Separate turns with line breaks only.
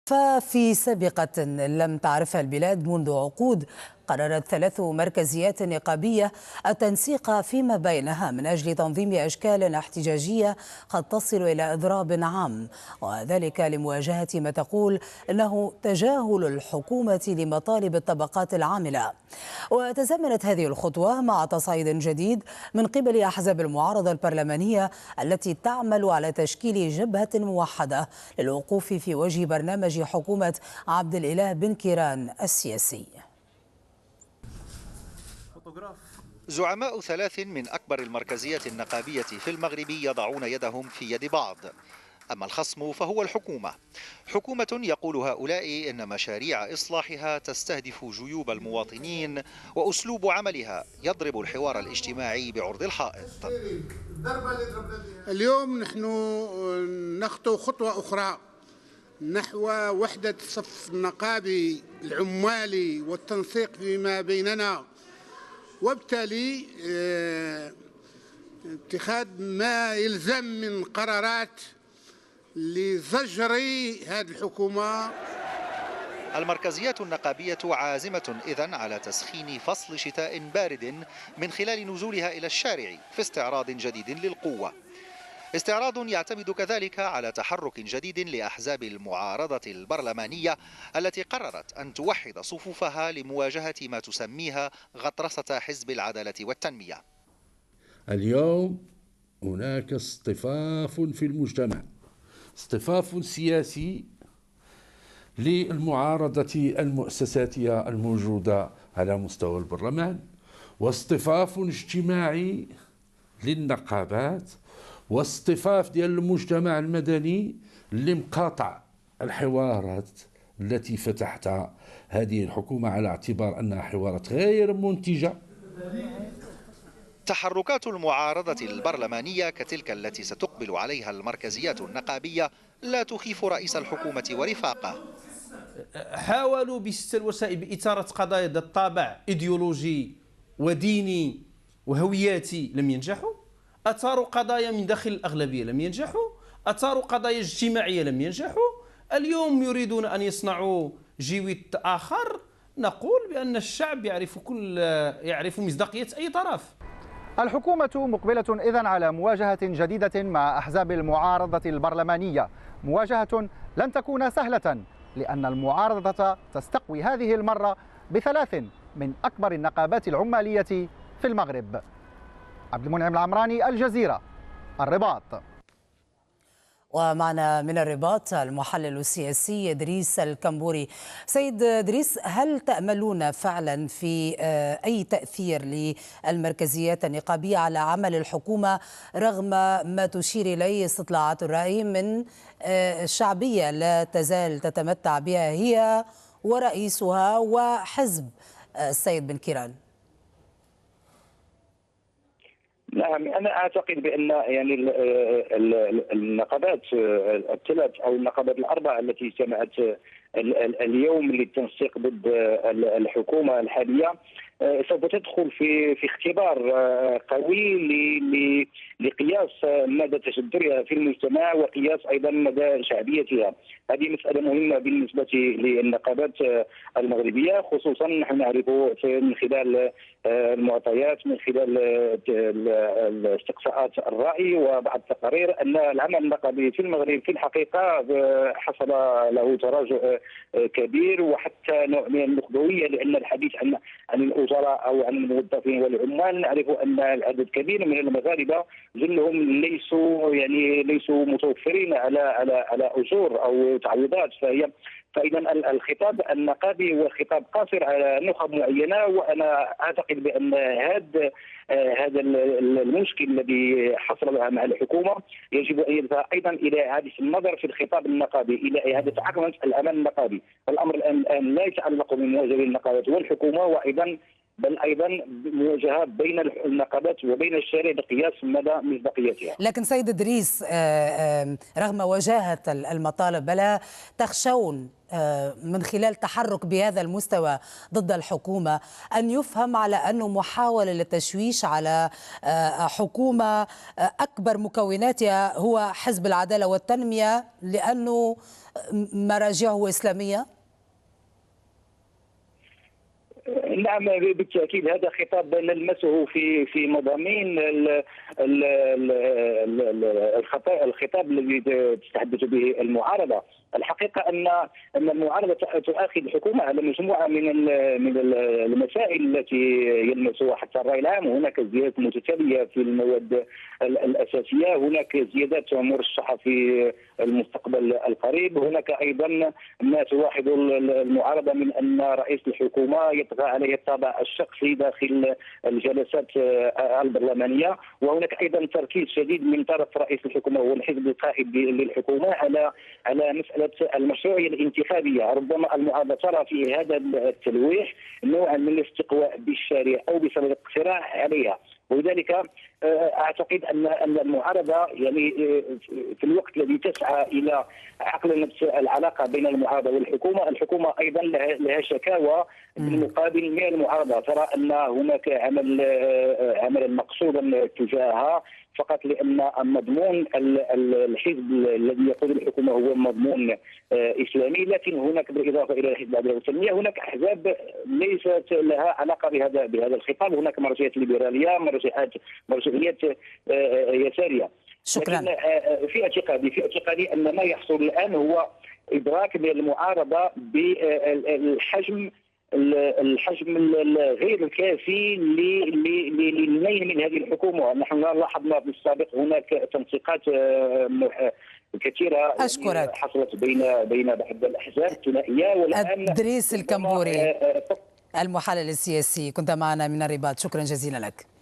ففي سابقة لم تعرفها البلاد منذ عقود، قررت 3 مركزيات نقابية التنسيق فيما بينها من أجل تنظيم أشكال احتجاجية قد تصل إلى إضراب عام، وذلك لمواجهة ما تقول أنه تجاهل الحكومة لمطالب الطبقات العاملة. وتزامنت هذه الخطوة مع تصعيد جديد من قبل أحزاب المعارضة البرلمانية التي تعمل على تشكيل جبهة موحدة للوقوف في وجه برنامج حكومة عبد الإله بن كيران السياسي.
زعماء 3 من أكبر المركزيات النقابية في المغرب يضعون يدهم في يد بعض، أما الخصم فهو الحكومة. حكومة يقول هؤلاء إن مشاريع إصلاحها تستهدف جيوب المواطنين، وأسلوب عملها يضرب الحوار الاجتماعي بعرض الحائط.
اليوم نحن نخطو خطوة أخرى نحو وحدة الصف النقابي العمالي والتنسيق فيما بيننا، وبالتالي اتخاذ ما يلزم من قرارات لزجر هذه الحكومة.
المركزيات النقابية عازمة إذن على تسخين فصل شتاء بارد من خلال نزولها إلى الشارع في استعراض جديد للقوة، استعراض يعتمد كذلك على تحرك جديد لأحزاب المعارضة البرلمانية التي قررت أن توحد صفوفها لمواجهة ما تسميها غطرسة حزب العدالة والتنمية.
اليوم هناك اصطفاف في المجتمع، اصطفاف سياسي للمعارضة المؤسساتية الموجودة على مستوى البرلمان، واصطفاف اجتماعي للنقابات، واصطفاف ديال المجتمع المدني لمقاطع الحوارات التي فتحتها هذه الحكومة على اعتبار أنها حوارات غير منتجة.
تحركات المعارضة البرلمانية كتلك التي ستقبل عليها المركزيات النقابية لا تخيف رئيس الحكومة ورفاقه.
حاولوا بشتى الوسائل بإثارة قضايا ذات طابع إيديولوجي وديني وهوياتي، لم ينجحوا. أثاروا قضايا من داخل الأغلبية، لم ينجحوا. أثاروا قضايا اجتماعية، لم ينجحوا. اليوم يريدون أن يصنعوا جويت آخر. نقول بأن الشعب يعرف مصداقية أي طرف.
الحكومة مقبلة إذن على مواجهة جديدة مع أحزاب المعارضة البرلمانية، مواجهة لن تكون سهلة لأن المعارضة تستقوي هذه المرة ب3 من أكبر النقابات العمالية في المغرب. عبد المنعم العمراني، الجزيرة، الرباط.
ومعنا من الرباط المحلل السياسي إدريس الكمبوري. سيد إدريس، هل تأملون فعلا في أي تأثير للمركزيات النقابية على عمل الحكومة رغم ما تشير إليه استطلاعات الرأي من شعبية لا تزال تتمتع بها هي ورئيسها وحزب السيد بن كيران؟
نعم، أنا أعتقد بأن يعني النقابات ال3 أو النقابات ال4 التي اجتمعت اليوم للتنسيق ضد الحكومة الحالية سوف تدخل في اختبار قوي لقياس مدى تشدرها في المجتمع وقياس ايضا مدى شعبيتها. هذه مسألة مهمة بالنسبة للنقابات المغربية، خصوصا نحن نعرف من خلال المعطيات، من خلال استقصاءات الرأي وبعض التقارير، أن العمل النقابي في المغرب في الحقيقة حصل له تراجع كبير وحتى نوع من النخبوية، لأن الحديث عن الوزراء أو عن الموظفين والعمال نعرف أن العدد كبير من المغاربة جلهم ليسوا متوفرين على أجور أو تعويضات، فإذا الخطاب النقابي هو خطاب قاصر على نخب معينة. وأنا أعتقد بأن هذا المشكل الذي حصل مع الحكومة يجب أن يدفع أيضا إلى إعادة النظر في الخطاب النقابي، إلى إعادة عقلة الأمان النقابي. الأمر الآن لا يتعلق بمواجهة النقابات والحكومة، وأيضا بل ايضا مواجهه بين النقابات وبين الشارع بقياس مدى مصداقيتها.
لكن سيد إدريس، رغم وجاهة المطالب، ألا تخشون من خلال تحرك بهذا المستوى ضد الحكومة أن يفهم على أنه محاولة للتشويش على حكومة أكبر مكوناتها هو حزب العدالة والتنمية لأنه مراجعه إسلامية؟
نعم بالتاكيد، هذا خطاب نلمسه في مضامين الخطاب الذي تتحدث به المعارضه. الحقيقه ان المعارضه تؤاخذ الحكومه على مجموعه من المسائل التي يلمسها حتى الراي العام. هناك زيادات متتاليه في المواد الاساسيه، هناك زيادات مرشحه في المستقبل القريب، هناك ايضا ما تلاحظ المعارضه من ان رئيس الحكومه يطغى عليه الطابع الشخصي داخل الجلسات البرلمانيه، وهناك ايضا تركيز شديد من طرف رئيس الحكومه والحزب القائد للحكومه على مساله المشروعيه الانتخابيه. ربما المعارضه ترى في هذا التلويح نوعا من الاستقواء بالشارع او بسبب الاقتراع عليها، ولذلك اعتقد ان المعارضه يعني في الوقت الذي تسعى الى عقل نفس العلاقه بين المعارضه والحكومه، الحكومه ايضا لها شكاوى بالمقابل من المعارضه، ترى ان هناك عملا مقصودا تجاهها فقط لان مضمون الحزب الذي يقود الحكومه هو مضمون اسلامي. لكن هناك بالاضافه الى الحزب العداله والتنميه هناك احزاب ليست لها علاقه بهذا الخطاب، هناك مرجعيات ليبراليه، مرجعيات يساريه.
شكرا.
في اعتقادي ان ما يحصل الان هو ادراك للمعارضه بالحجم الغير الكافي للنيل من هذه الحكومه. نحن لاحظنا في السابق هناك تنسيقات كثيره
أشكرك.
حصلت بين بعض الاحزاب الثنائيه، والان
إدريس الكمبوري المحلل السياسي كنت معنا من الرباط، شكرا جزيلا لك.